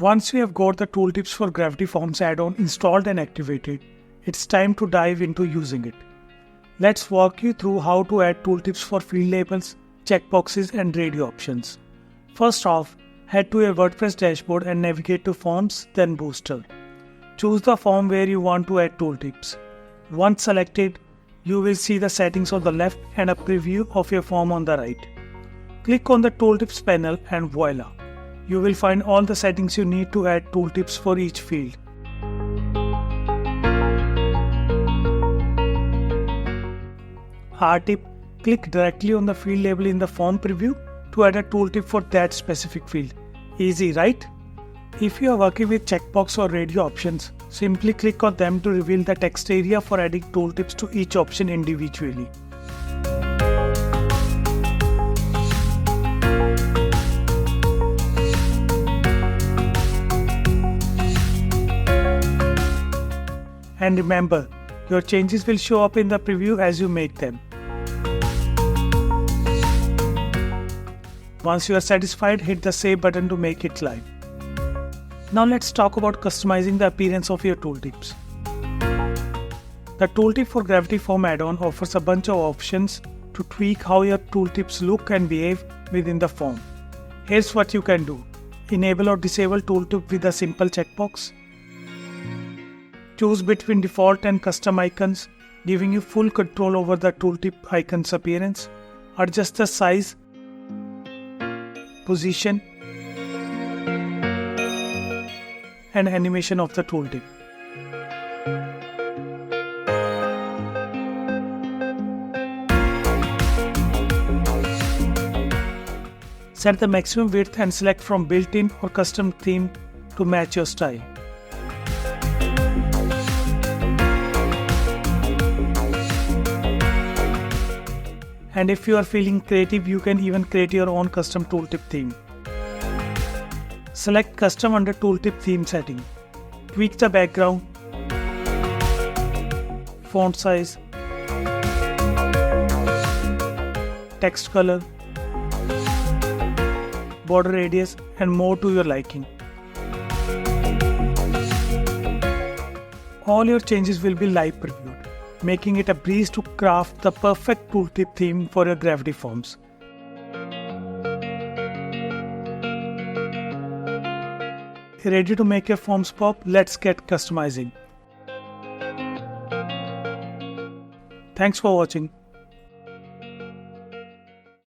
Once you have got the Tooltips for Gravity Forms add-on installed and activated, it's time to dive into using it. Let's walk you through how to add tooltips for field labels, checkboxes and radio options. First off, head to your WordPress dashboard and navigate to Forms, then Booster. Choose the form where you want to add tooltips. Once selected, you will see the settings on the left and a preview of your form on the right. Click on the Tooltips panel and voila! You will find all the settings you need to add tooltips for each field. Tip: click directly on the field label in the form preview to add a tooltip for that specific field. Easy, right? If you are working with checkbox or radio options, simply click on them to reveal the text area for adding tooltips to each option individually. And remember, your changes will show up in the preview as you make them. Once you are satisfied, hit the Save button to make it live. Now let's talk about customizing the appearance of your tooltips. The Tooltip for Gravity Form add-on offers a bunch of options to tweak how your tooltips look and behave within the form. Here's what you can do. Enable or disable tooltip with a simple checkbox. Choose between default and custom icons, giving you full control over the tooltip icon's appearance. Adjust the size, position, and animation of the tooltip. Set the maximum width and select from built-in or custom theme to match your style. And if you are feeling creative, you can even create your own custom tooltip theme. Select Custom under Tooltip Theme Setting. Tweak the background, font size, text color, border radius, and more to your liking. All your changes will be live previewed, making it a breeze to craft the perfect tooltip theme for your gravity forms. Ready to make your forms pop? Let's get customizing. Thanks for watching.